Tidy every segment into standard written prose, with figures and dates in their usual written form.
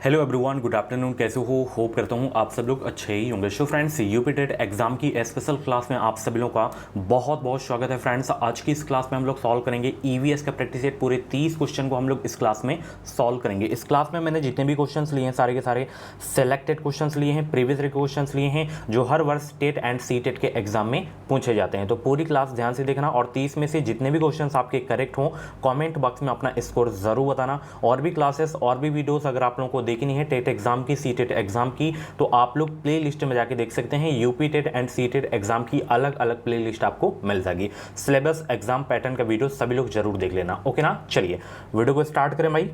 Hello everyone, good afternoon. कैसे हो? Hope करता हूँ आप सब लोग अच्छे ही होंगे। So friends, UP TET exam की स्पेशल क्लास में आप सभी लोगों का बहुत बहुत स्वागत है। फ्रेंड्स, आज की इस क्लास में हम लोग सॉल्व करेंगे ईवीएस का प्रैक्टिस सेट। पूरे 30 क्वेश्चन को हम लोग इस क्लास में सॉल्व करेंगे। इस क्लास में मैंने जितने भी क्वेश्चन लिए हैं सारे के सारे सेलेक्टेड क्वेश्चन लिए हैं, प्रीवियस क्वेश्चन लिए हैं जो हर वर्ष टेट एंड सी टेट के एग्जाम में पूछे जाते हैं। तो पूरी क्लास ध्यान से देखना और 30 में से जितने भी क्वेश्चन आपके करेक्ट हों कॉमेंट बॉक्स में अपना स्कोर जरूर बताना। और भी क्लासेस और भी वीडियोस अगर आप लोगों को देखनी है टेट एग्जाम की, सी टेट एग्जाम की, तो आप लोग प्ले लिस्ट में जाके देख सकते हैं। UP TET and C TET exam की अलग अलग प्ले लिस्ट आपको मिल जाएगी। सिलेबस, एग्जाम पैटर्न का वीडियो सभी लोग जरूर देख लेना। ओके ना? चलिए वीडियो को स्टार्ट करें भाई।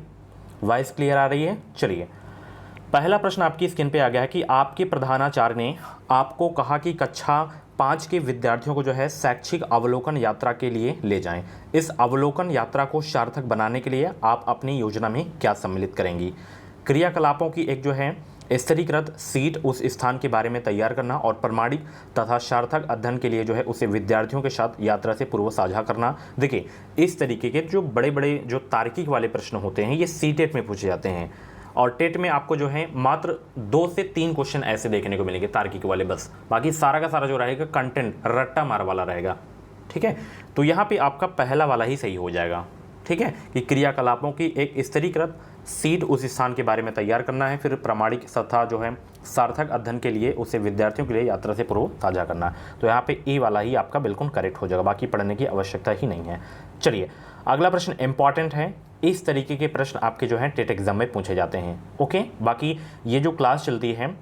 वॉइस क्लियर आ रही है? चलिए, पहला प्रश्न आपकी स्क्रीन पे आ गया है कि आपके प्रधानाचार्य ने आपको कहा कि कक्षा 5 के विद्यार्थियों को जो है शैक्षिक अवलोकन यात्रा के लिए ले जाएं। इस अवलोकन यात्रा को सार्थक बनाने के लिए आप अपनी योजना में क्या सम्मिलित करेंगी? क्रियाकलापों की एक जो है स्तरीकृत सीट उस स्थान के बारे में तैयार करना और प्रमाणिक तथा सार्थक अध्ययन के लिए जो है उसे विद्यार्थियों के साथ यात्रा से पूर्व साझा करना। देखिए, इस तरीके के जो बड़े बड़े जो तार्किक वाले प्रश्न होते हैं ये सी टेट में पूछे जाते हैं और टेट में आपको जो है मात्र 2 से 3 क्वेश्चन ऐसे देखने को मिलेंगे तार्किक वाले, बस। बाकी सारा का सारा जो रहेगा कंटेंट रट्टा मार वाला रहेगा। ठीक है, तो यहाँ पे आपका पहला वाला ही सही हो जाएगा। ठीक है, कि क्रियाकलापों की एक स्तरीकृत सीट उस स्थान के बारे में तैयार करना है, फिर प्रामाणिक तथा जो है सार्थक अध्ययन के लिए उसे विद्यार्थियों के लिए यात्रा से पूर्व साझा करना है। तो यहाँ पे ए वाला ही आपका बिल्कुल करेक्ट हो जाएगा, बाकी पढ़ने की आवश्यकता ही नहीं है। चलिए, अगला प्रश्न इंपॉर्टेंट है। इस तरीके के प्रश्न आपके जो है टेट एग्जाम में पूछे जाते हैं। ओके, बाकी ये जो क्लास चलती है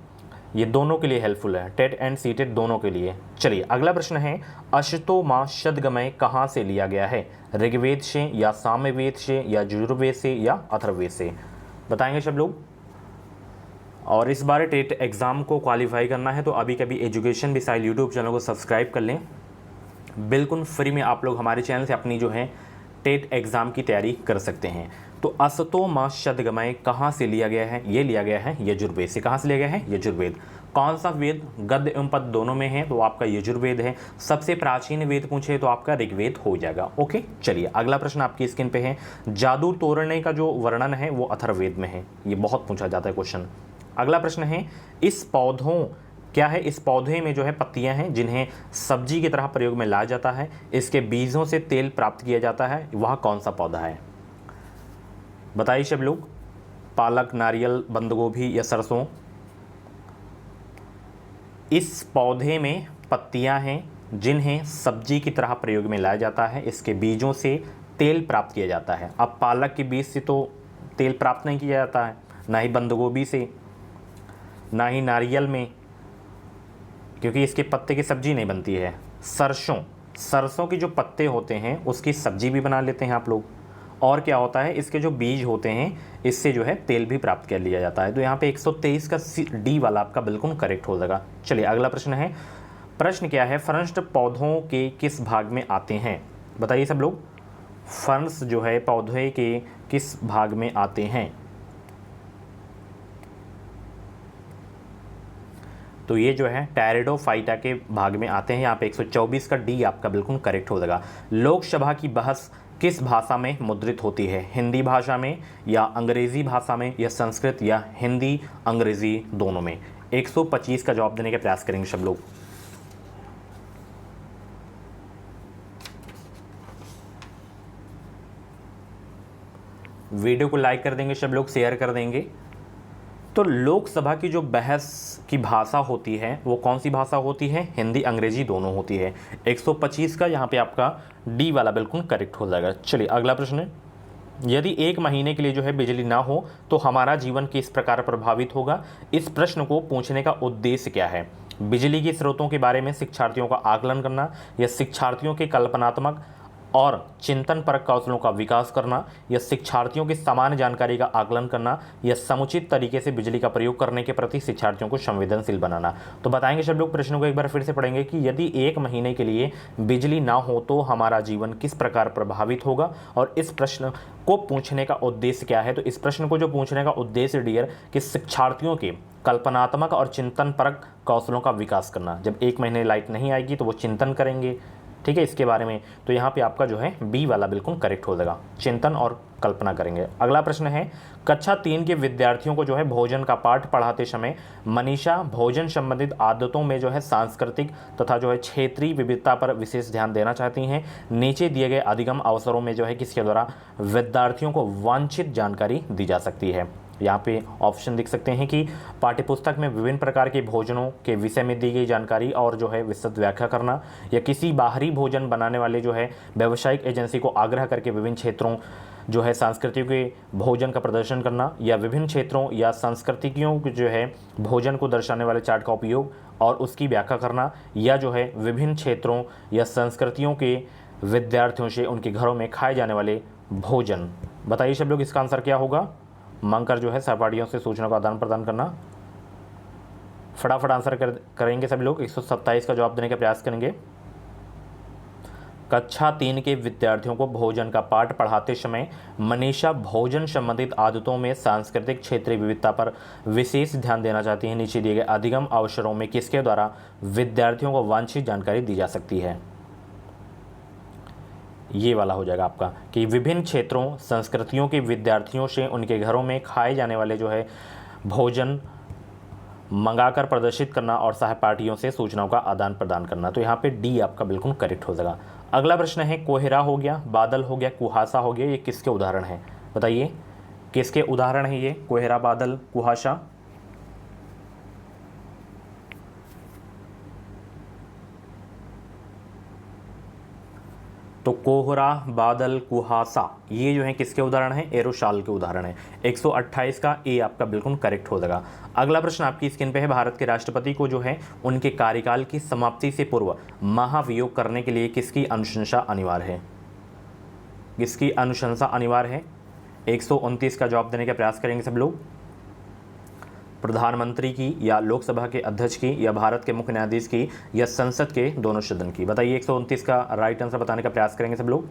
ये दोनों के लिए हेल्पफुल है, टेट एंड सी टेट दोनों के लिए। चलिए, अगला प्रश्न है अश्तो मा शतगमय कहाँ से लिया गया है? ऋग्वेद से या सामवेद से या यजुर्वेद से या अथर्ववेद से? बताएंगे सब लोग। और इस बार टेट एग्जाम को क्वालिफाई करना है तो अभी कभी एजुकेशन मिसाइल यूट्यूब चैनल को सब्सक्राइब कर लें। बिल्कुल फ्री में आप लोग हमारे चैनल से अपनी जो है टेट एग्जाम की तैयारी कर सकते हैं। तो असतो मा शतगमय कहाँ से लिया गया है? ये लिया गया है यजुर्वेद से। कहाँ से लिया गया है? यजुर्वेद। कौन सा वेद? गद्य एवं पद्य दोनों में है तो आपका यजुर्वेद है। सबसे प्राचीन वेद पूछे तो आपका ऋग्वेद हो जाएगा। ओके, चलिए, अगला प्रश्न आपकी स्क्रीन पे है जादू तोड़ने का जो वर्णन है वो अथर्ववेद में है। ये बहुत पूछा जाता है क्वेश्चन। अगला प्रश्न है इस पौधों क्या है? इस पौधे में जो है पत्तियां हैं जिन्हें सब्जी की तरह प्रयोग में लाया जाता है, इसके बीजों से तेल प्राप्त किया जाता है, वह कौन सा पौधा है? बताइए सब लोग। पालक, नारियल, बंद गोभी या सरसों? इस पौधे में पत्तियां हैं जिन्हें सब्जी की तरह प्रयोग में लाया जाता है, इसके बीजों से तेल प्राप्त किया जाता है। अब पालक के बीज से तो तेल प्राप्त नहीं किया जाता है, ना ही बंद गोभी से, ना ही नारियल में, क्योंकि इसके पत्ते की सब्जी नहीं बनती है। सरसों के जो पत्ते होते हैं उसकी सब्जी भी बना लेते हैं आप लोग। और क्या होता है, इसके जो बीज होते हैं इससे जो है तेल भी प्राप्त कर लिया जाता है। तो यहाँ पे 123 का डी वाला आपका बिल्कुल करेक्ट हो जाएगा। चलिए, अगला प्रश्न है। प्रश्न क्या है? फर्न्स पौधों के किस भाग में आते हैं? बताइए सब लोग। फर्न्स जो है पौधे के किस भाग में आते हैं? तो ये जो है टेरिडोफाइटा के भाग में आते हैं। यहाँ पे 124 का डी आपका बिल्कुल करेक्ट हो जाएगा। लोकसभा की बहस किस भाषा में मुद्रित होती है? हिंदी भाषा में या अंग्रेजी भाषा में या संस्कृत या हिंदी अंग्रेजी दोनों में? 125 का जवाब देने का प्रयास करेंगे सब लोग। वीडियो को लाइक कर देंगे सब लोग, शेयर कर देंगे। तो लोकसभा की जो बहस की भाषा होती है वो कौन सी भाषा होती है? हिंदी अंग्रेजी दोनों होती है। 125 का यहाँ पे आपका डी वाला बिल्कुल करेक्ट हो जाएगा। चलिए, अगला प्रश्न है। यदि 1 महीने के लिए जो है बिजली ना हो तो हमारा जीवन किस प्रकार प्रभावित होगा? इस प्रश्न को पूछने का उद्देश्य क्या है? बिजली के स्रोतों के बारे में शिक्षार्थियों का आकलन करना या शिक्षार्थियों के कल्पनात्मक और चिंतन परक कौशलों का विकास करना या शिक्षार्थियों की सामान्य जानकारी का आकलन करना या समुचित तरीके से बिजली का प्रयोग करने के प्रति शिक्षार्थियों को संवेदनशील बनाना? तो बताएंगे सब लोग। प्रश्नों को एक बार फिर से पढ़ेंगे कि यदि 1 महीने के लिए बिजली ना हो तो हमारा जीवन किस प्रकार प्रभावित होगा और इस प्रश्न को पूछने का उद्देश्य क्या है? तो इस प्रश्न को जो पूछने का उद्देश्य डियर कि शिक्षार्थियों के कल्पनात्मक और चिंतन परक कौशलों का विकास करना। जब 1 महीने लाइट नहीं आएगी तो वो चिंतन करेंगे, ठीक है, इसके बारे में। तो यहाँ पे आपका जो है बी वाला बिल्कुल करेक्ट हो जाएगा, चिंतन और कल्पना करेंगे। अगला प्रश्न है, कक्षा 3 के विद्यार्थियों को जो है भोजन का पाठ पढ़ाते समय मनीषा भोजन संबंधित आदतों में जो है सांस्कृतिक तथा जो है क्षेत्रीय विविधता पर विशेष ध्यान देना चाहती हैं। नीचे दिए गए अधिगम अवसरों में जो है किसके द्वारा विद्यार्थियों को वांछित जानकारी दी जा सकती है। यहाँ पे ऑप्शन देख सकते हैं कि पाठ्यपुस्तक में विभिन्न प्रकार के भोजनों के विषय में दी गई जानकारी और जो है विस्तृत व्याख्या करना, या किसी बाहरी भोजन बनाने वाले जो है व्यावसायिक एजेंसी को आग्रह करके विभिन्न क्षेत्रों जो है सांस्कृतिक के भोजन का प्रदर्शन करना, या विभिन्न क्षेत्रों या संस्कृतियों के जो है भोजन को दर्शाने वाले चार्ट का उपयोग और उसकी व्याख्या करना, या जो है विभिन्न क्षेत्रों या संस्कृतियों के विद्यार्थियों से उनके घरों में खाए जाने वाले भोजन। बताइए सब लोग, इसका आंसर क्या होगा? मांगकर जो है सहपाठियों से सूचना का आदान प्रदान करना। फटाफट आंसर करेंगे सभी लोग, 127 का जवाब देने का प्रयास करेंगे। कक्षा 3 के विद्यार्थियों को भोजन का पाठ पढ़ाते समय मनीषा भोजन संबंधित आदतों में सांस्कृतिक क्षेत्रीय विविधता पर विशेष ध्यान देना चाहती हैं। नीचे दिए गए अधिगम अवसरों में किसके द्वारा विद्यार्थियों को वांछित जानकारी दी जा सकती है? ये वाला हो जाएगा आपका कि विभिन्न क्षेत्रों संस्कृतियों के विद्यार्थियों से उनके घरों में खाए जाने वाले जो है भोजन मंगाकर प्रदर्शित करना और सहपाठियों से सूचनाओं का आदान प्रदान करना। तो यहाँ पे डी आपका बिल्कुल करेक्ट हो जाएगा। अगला प्रश्न है, कोहरा हो गया, बादल हो गया, कुहासा हो गया, ये किसके उदाहरण हैं? बताइए किसके उदाहरण है ये कोहरा, बादल, कुहासा? तो कोहरा, बादल, कुहासा ये जो है किसके उदाहरण हैं? एरोशाल के उदाहरण है। 128 का ए आपका बिल्कुल करेक्ट हो जाएगा। अगला प्रश्न आपकी स्क्रीन पे है, भारत के राष्ट्रपति को जो है उनके कार्यकाल की समाप्ति से पूर्व महाभियोग करने के लिए किसकी अनुशंसा अनिवार्य है? किसकी अनुशंसा अनिवार्य है? 129 का जवाब देने का प्रयास करेंगे सब लोग। प्रधानमंत्री की, या लोकसभा के अध्यक्ष की, या भारत के मुख्य न्यायाधीश की, या संसद के दोनों सदन की? बताइए 129 का राइट आंसर बताने का प्रयास करेंगे सब लोग।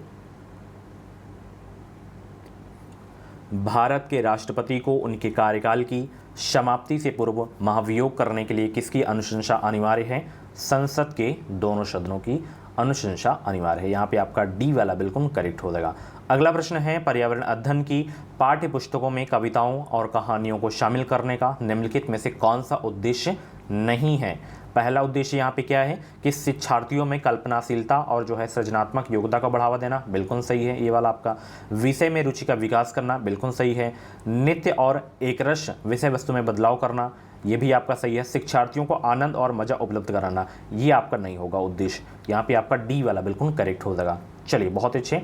भारत के राष्ट्रपति को उनके कार्यकाल की समाप्ति से पूर्व महाभियोग करने के लिए किसकी अनुशंसा अनिवार्य है? संसद के दोनों सदनों की अनुशंसा अनिवार्य है। यहाँ पे आपका डी वाला बिल्कुल करेक्ट हो जाएगा। अगला प्रश्न है, पर्यावरण अध्ययन की पाठ्य पुस्तकों में कविताओं और कहानियों को शामिल करने का निम्नलिखित में से कौन सा उद्देश्य नहीं है? पहला उद्देश्य यहाँ पे क्या है कि शिक्षार्थियों में कल्पनाशीलता और जो है सृजनात्मक योग्यता को बढ़ावा देना, बिल्कुल सही है ये वाला आपका। विषय में रुचि का विकास करना, बिल्कुल सही है। नित्य और एकरस विषय वस्तु में बदलाव करना, ये भी आपका सही है। शिक्षार्थियों को आनंद और मजा उपलब्ध कराना, ये आपका नहीं होगा उद्देश्य। यहाँ पे आपका डी वाला बिल्कुल करेक्ट हो जाएगा। चलिए बहुत अच्छे।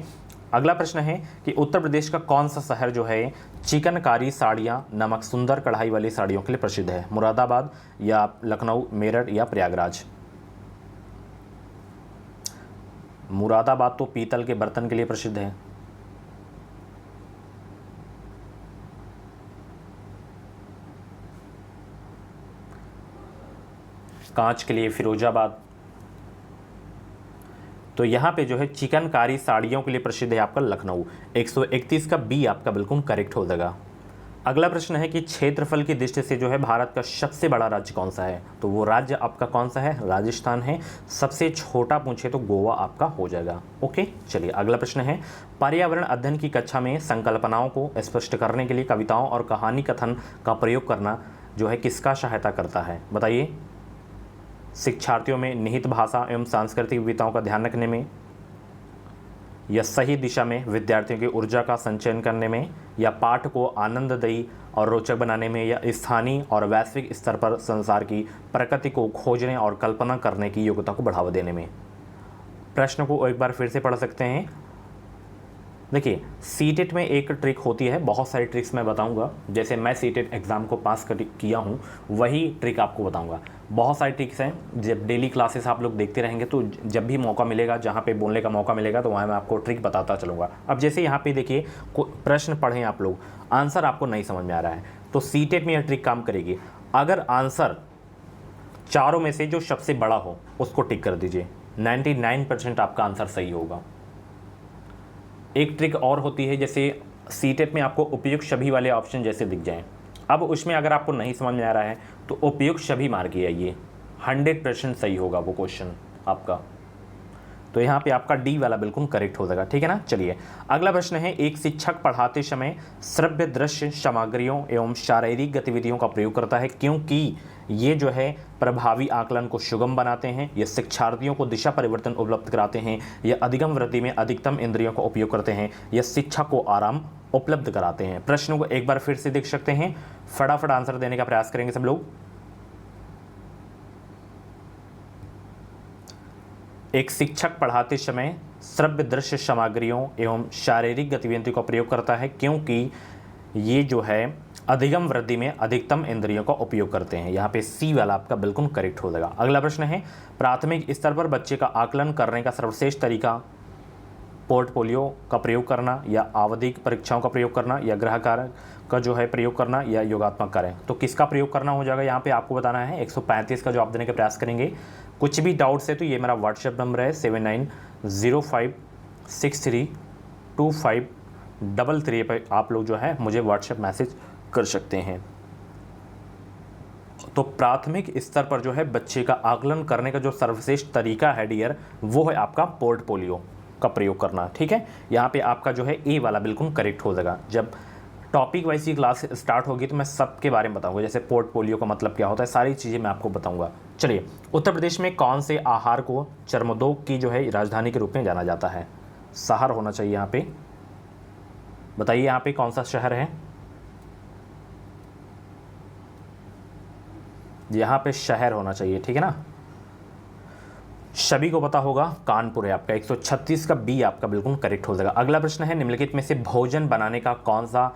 अगला प्रश्न है कि उत्तर प्रदेश का कौन सा शहर जो है चिकनकारी साड़ियाँ नामक सुंदर कढ़ाई वाली साड़ियों के लिए प्रसिद्ध है? मुरादाबाद, या लखनऊ, मेरठ, या प्रयागराज? मुरादाबाद तो पीतल के बर्तन के लिए प्रसिद्ध है। कांच के लिए फिरोजाबाद। तो यहाँ पे जो है चिकनकारी साड़ियों के लिए प्रसिद्ध है आपका लखनऊ। 131 का बी आपका बिल्कुल करेक्ट हो जाएगा। अगला प्रश्न है कि क्षेत्रफल की दृष्टि से जो है भारत का सबसे बड़ा राज्य कौन सा है? तो वो राज्य आपका कौन सा है? राजस्थान है। सबसे छोटा पूछे तो गोवा आपका हो जाएगा। ओके, चलिए अगला प्रश्न है, पर्यावरण अध्ययन की कक्षा में संकल्पनाओं को स्पष्ट करने के लिए कविताओं और कहानी कथन का प्रयोग करना जो है किसका सहायता करता है? बताइए। शिक्षार्थियों में निहित भाषा एवं सांस्कृतिक विविधताओं का ध्यान रखने में, या सही दिशा में विद्यार्थियों की ऊर्जा का संचयन करने में, या पाठ को आनंददायी और रोचक बनाने में, या स्थानीय और वैश्विक स्तर पर संसार की प्रकृति को खोजने और कल्पना करने की योग्यता को बढ़ावा देने में? प्रश्न को एक बार फिर से पढ़ सकते हैं। देखिए, सीटेट में एक ट्रिक होती है, बहुत सारी ट्रिक्स मैं बताऊंगा। जैसे मैं सीटेट एग्ज़ाम को पास किया हूँ, वही ट्रिक आपको बताऊंगा। बहुत सारी ट्रिक्स हैं, जब डेली क्लासेस आप लोग देखते रहेंगे तो जब भी मौका मिलेगा, जहाँ पे बोलने का मौका मिलेगा, तो वहाँ मैं आपको ट्रिक बताता चलूँगा। अब जैसे यहाँ पे देखिए, प्रश्न पढ़ें आप लोग, आंसर आपको नहीं समझ में आ रहा है तो सीटेट में यह ट्रिक काम करेगी। अगर आंसर चारों में से जो सबसे बड़ा हो उसको टिक कर दीजिए, 99% आपका आंसर सही होगा। एक ट्रिक और होती है, जैसे सीटेट में आपको उपयुक्त सभी वाले ऑप्शन जैसे दिख जाएं। अब उसमें अगर आपको नहीं समझ में आ रहा है तो उपयुक्त सभी मार्क किया, ये 100% सही होगा वो क्वेश्चन आपका। तो यहाँ पे आपका डी वाला बिल्कुल करेक्ट हो जाएगा, ठीक है ना। चलिए अगला प्रश्न है, एक शिक्षक पढ़ाते समय श्रव्य दृश्य सामग्रियों एवं शारीरिक गतिविधियों का प्रयोग करता है क्योंकि ये जो है प्रभावी आकलन को सुगम बनाते हैं, ये शिक्षार्थियों को दिशा परिवर्तन उपलब्ध कराते हैं, ये अधिगम वृद्धि में अधिकतम इंद्रियों का उपयोग करते हैं, यह शिक्षा को आराम उपलब्ध कराते हैं। प्रश्नों को एक बार फिर से देख सकते हैं, फटाफट आंसर देने का प्रयास करेंगे सब लोग। एक शिक्षक पढ़ाते समय श्रव्य दृश्य सामग्रियों एवं शारीरिक गतिविधियों का प्रयोग करता है क्योंकि ये जो है अधिगम वृद्धि में अधिकतम इंद्रियों का उपयोग करते हैं। यहाँ पे सी वाला आपका बिल्कुल करेक्ट हो जाएगा। अगला प्रश्न है, प्राथमिक स्तर पर बच्चे का आकलन करने का सर्वश्रेष्ठ तरीका पोर्टफोलियो का प्रयोग करना या आवधिक परीक्षाओं का प्रयोग करना या गृह कार्य का जो है प्रयोग करना या योगात्मक कार्य। तो किसका प्रयोग करना हो जाएगा यहाँ पे आपको बताना है। 135 का जवाब देने का प्रयास करेंगे। कुछ भी डाउट्स है तो ये मेरा व्हाट्सएप नंबर है 7905632533 पर आप लोग जो है मुझे व्हाट्सएप मैसेज कर सकते हैं। तो प्राथमिक स्तर पर जो है बच्चे का आकलन करने का जो सर्वश्रेष्ठ तरीका है डियर, वो है आपका पोर्टफोलियो का प्रयोग करना, ठीक है। यहाँ पे आपका जो है ए वाला बिल्कुल करेक्ट हो जाएगा। जब टॉपिक वाइज की क्लास स्टार्ट होगी तो मैं सबके बारे में बताऊंगा, जैसे पोर्टफोलियो का मतलब क्या होता है, सारी चीज़ें मैं आपको बताऊंगा। चलिए, उत्तर प्रदेश में कौन से आहार को चर्मोद्योग की जो है राजधानी के रूप में जाना जाता है? शहर होना चाहिए यहाँ पे, बताइए यहाँ पे कौन सा शहर है? यहाँ पे शहर होना चाहिए, ठीक है ना। सभी को पता होगा कानपुर है आपका। 136 का बी आपका बिल्कुल करेक्ट हो जाएगा। अगला प्रश्न है, निम्नलिखित में से भोजन बनाने का कौन सा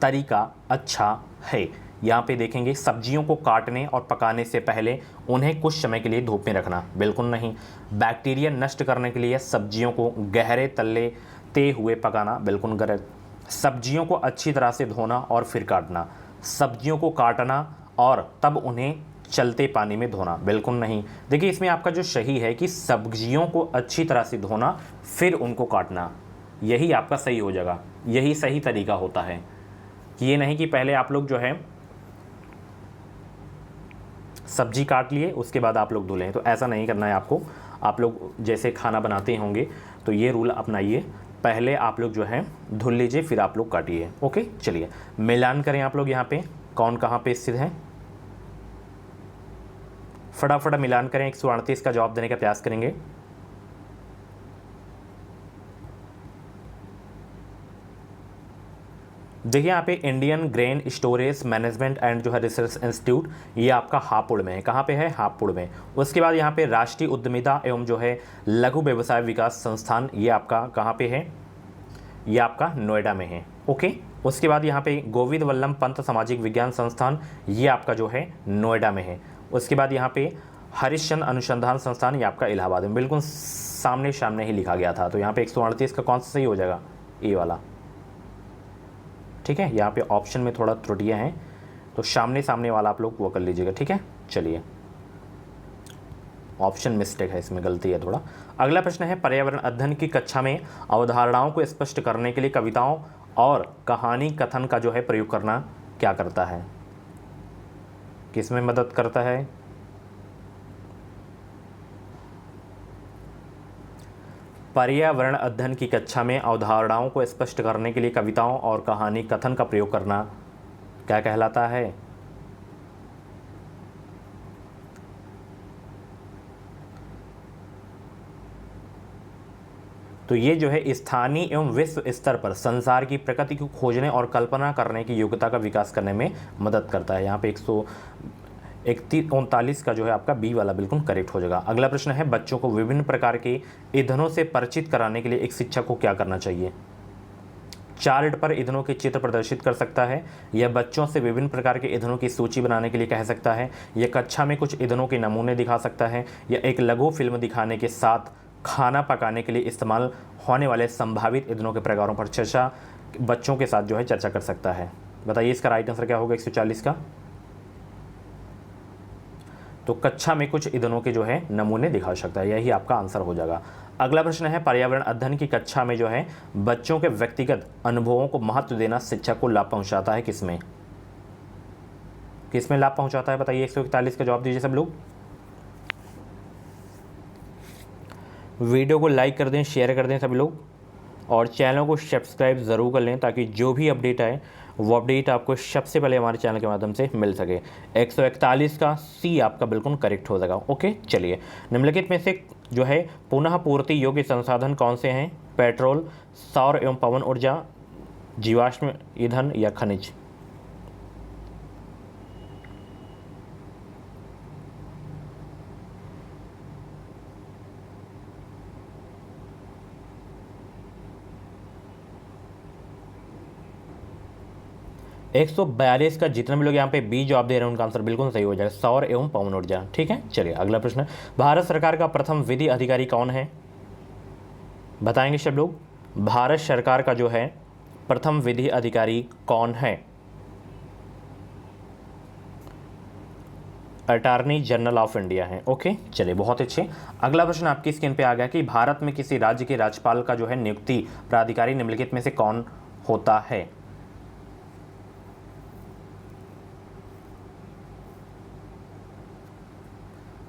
तरीका अच्छा है? यहाँ पे देखेंगे, सब्जियों को काटने और पकाने से पहले उन्हें कुछ समय के लिए धूप में रखना, बिल्कुल नहीं। बैक्टीरिया नष्ट करने के लिए सब्जियों को गहरे तलते हुए पकाना, बिल्कुल गलत। सब्जियों को अच्छी तरह से धोना और फिर काटना, सब्जियों को काटना और तब उन्हें चलते पानी में धोना, बिल्कुल नहीं। देखिए इसमें आपका जो सही है कि सब्जियों को अच्छी तरह से धोना फिर उनको काटना, यही आपका सही हो जाएगा। यही सही तरीका होता है कि ये नहीं कि पहले आप लोग जो है सब्जी काट लिए उसके बाद आप लोग धुलें, तो ऐसा नहीं करना है आपको। आप लोग जैसे खाना बनाते होंगे तो ये रूल अपनाइए, पहले आप लोग जो है धुल लीजिए फिर आप लोग काटिए। ओके, चलिए मिलान करें आप लोग यहाँ पे कौन कहाँ पे स्थित है, फटाफट मिलान करें। 138 का जवाब देने का प्रयास करेंगे। देखिए यहाँ पे Indian grain storage management and जो है रिसर्च इंस्टीट्यूट, ये आपका हापुड़ में है। कहाँ पे है? हापुड़ में। उसके बाद यहाँ पे राष्ट्रीय उद्यमिता एवं जो है लघु व्यवसाय विकास संस्थान, ये आपका कहाँ पे है? ये आपका नोएडा में है। ओके, उसके बाद यहाँ पे गोविंद वल्लभ पंत सामाजिक विज्ञान संस्थान, ये आपका जो है नोएडा में है। उसके बाद यहाँ पे हरिश्चंद्र अनुसंधान संस्थान, ये आपका इलाहाबाद में, बिल्कुल सामने सामने ही लिखा गया था। तो यहाँ पे 138 का कौन सा सही हो जाएगा? ए वाला, ठीक है। यहाँ पे ऑप्शन में थोड़ा त्रुटियाँ हैं तो सामने सामने वाला आप लोग वो कर लीजिएगा, ठीक है। चलिए, ऑप्शन मिस्टेक है, इसमें गलती है थोड़ा। अगला प्रश्न है, पर्यावरण अध्ययन की कक्षा में अवधारणाओं को स्पष्ट करने के लिए कविताओं और कहानी कथन का जो है प्रयोग करना क्या करता है? किसमें मदद करता है? पर्यावरण अध्ययन की कक्षा में अवधारणाओं को स्पष्ट करने के लिए कविताओं और कहानी कथन का प्रयोग करना क्या कहलाता है? तो ये जो है स्थानीय एवं विश्व स्तर पर संसार की प्रकृति को खोजने और कल्पना करने की योग्यता का विकास करने में मदद करता है। यहाँ पे 139 का जो है आपका बी वाला बिल्कुल करेक्ट हो जाएगा। अगला प्रश्न है, बच्चों को विभिन्न प्रकार के ईंधनों से परिचित कराने के लिए एक शिक्षक को क्या करना चाहिए? चार्ट पर ईंधनों के चित्र प्रदर्शित कर सकता है, या बच्चों से विभिन्न प्रकार के ईंधनों की सूची बनाने के लिए कह सकता है, या कक्षा में कुछ ईंधनों के नमूने दिखा सकता है, या एक लघु फिल्म दिखाने के साथ खाना पकाने के लिए इस्तेमाल होने वाले संभावित ईंधनों के प्रकारों पर चर्चा बच्चों के साथ जो है चर्चा कर सकता है। बताइए इसका राइट आंसर क्या होगा 140 का? तो कक्षा में कुछ ईंधनों के जो है नमूने दिखा सकता है, यही आपका आंसर हो जाएगा। अगला प्रश्न है, पर्यावरण अध्ययन की कक्षा में जो है बच्चों के व्यक्तिगत अनुभवों को महत्व देना शिक्षक को लाभ पहुंचाता है किसमें? किसमें लाभ पहुंचाता है बताइए? 141 का जवाब दीजिए सब लोग। वीडियो को लाइक कर दें, शेयर कर दें सभी लोग, और चैनल को सब्सक्राइब ज़रूर कर लें ताकि जो भी अपडेट आए वो अपडेट आपको सबसे पहले हमारे चैनल के माध्यम से मिल सके। 141 का सी आपका बिल्कुल करेक्ट हो जाएगा। ओके, चलिए, निम्नलिखित में से जो है पुनः पूर्ति योग्य संसाधन कौन से हैं? पेट्रोल, सौर एवं पवन ऊर्जा, जीवाश्म ईंधन या खनिज? एक 142 का जितने भी लोग यहाँ पे बी जवाब दे रहे हैं उनका आंसर बिल्कुल सही हो जाएगा, सौर एवं पवन ऊर्जा। ठीक है, चलिए अगला प्रश्न। भारत सरकार का प्रथम विधि अधिकारी कौन है? बताएंगे सब लोग। भारत सरकार का जो है प्रथम विधि अधिकारी कौन है? अटॉर्नी जनरल ऑफ इंडिया है। ओके, चलिए बहुत अच्छे। अगला प्रश्न आपकी स्क्रीन पे आ गया कि भारत में किसी राज्य के राज्यपाल का जो है नियुक्ति प्राधिकारी निम्नलिखित में से कौन होता है?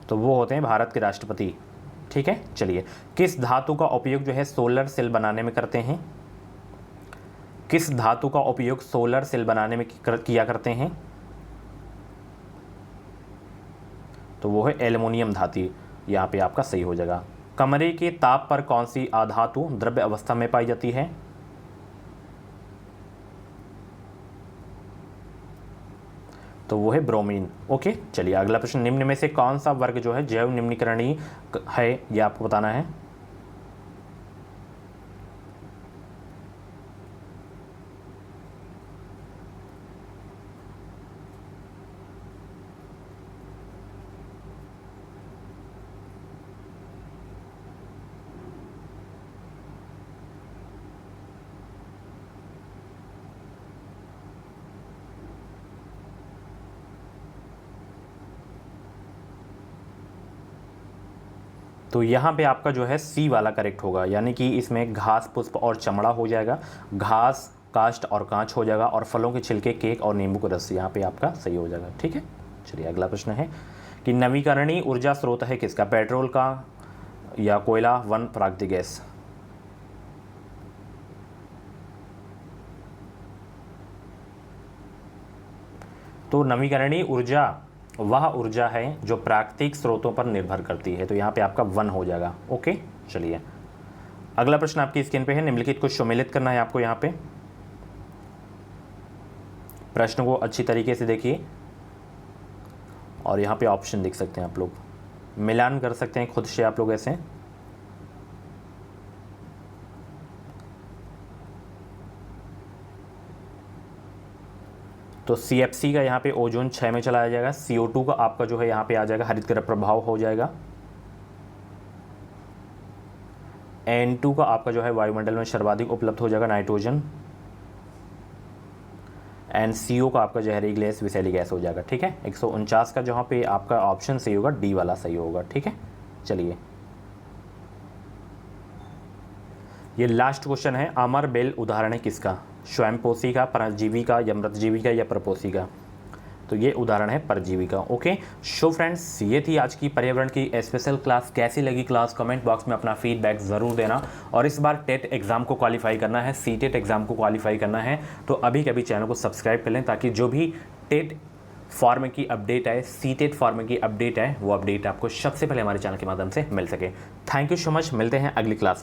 तो वो होते हैं भारत के राष्ट्रपति। ठीक है, चलिए, किस धातु का उपयोग जो है सोलर सेल बनाने में करते हैं? किस धातु का उपयोग सोलर सेल बनाने में किया करते हैं? तो वो है एल्युमिनियम धातु, यहाँ पे आपका सही हो जाएगा। कमरे के ताप पर कौन सी अधातु द्रव्य अवस्था में पाई जाती है? तो वो है ब्रोमीन। ओके, चलिए अगला प्रश्न। निम्न में से कौन सा वर्ग जो है जैव निम्नीकरणीय है, ये आपको बताना है। तो यहाँ पे आपका जो है सी वाला करेक्ट होगा, यानी कि इसमें घास, पुष्प और चमड़ा हो जाएगा, घास, काष्ठ और कांच हो जाएगा, और फलों के छिलके, केक और नींबू का रस यहाँ पे आपका सही हो जाएगा। ठीक है, चलिए अगला प्रश्न है कि नवीकरणीय ऊर्जा स्रोत है किसका? पेट्रोल का या कोयला, वन, प्राकृतिक गैस? तो नवीकरणीय ऊर्जा वह ऊर्जा है जो प्राकृतिक स्रोतों पर निर्भर करती है, तो यहाँ पे आपका वन हो जाएगा। ओके, चलिए अगला प्रश्न आपकी स्क्रीन पे है। निम्नलिखित को सम्मिलित करना है आपको। यहाँ पे प्रश्न को अच्छी तरीके से देखिए, और यहाँ पे ऑप्शन देख सकते हैं आप लोग, मिलान कर सकते हैं खुद से आप लोग ऐसे। तो CFC का यहाँ पे ओजोन 6 में चला जाएगा, CO2 का आपका जो है यहाँ पे आ जाएगा हरित गृह प्रभाव हो जाएगा, N2 का आपका जो है वायुमंडल में सर्वाधिक उपलब्ध हो जाएगा नाइट्रोजन, NCO का आपका जहरीली गैस, विषैली गैस हो जाएगा। ठीक है, 149 का जहाँ पे आपका ऑप्शन सही होगा, डी वाला सही होगा। ठीक है, चलिए ये लास्ट क्वेश्चन है। अमर बेल उदाहरण है किसका? स्वयंपोषी का, परजीवी का या मृतजीवी का या परपोषी का? तो ये उदाहरण है परजीवी का। ओके, सो फ्रेंड्स, ये थी आज की पर्यावरण की स्पेशल क्लास। कैसी लगी क्लास? कमेंट बॉक्स में अपना फीडबैक ज़रूर देना। और इस बार टेट एग्ज़ाम को क्वालिफाई करना है, सीटेट एग्ज़ाम को क्वालिफाई करना है, तो अभी कभी चैनल को सब्सक्राइब कर लें ताकि जो भी टेट फॉर्म की अपडेट है, सीटेट फॉर्म की अपडेट है, वो अपडेट आपको सबसे पहले हमारे चैनल के माध्यम से मिल सके। थैंक यू सो मच, मिलते हैं अगली क्लास पे।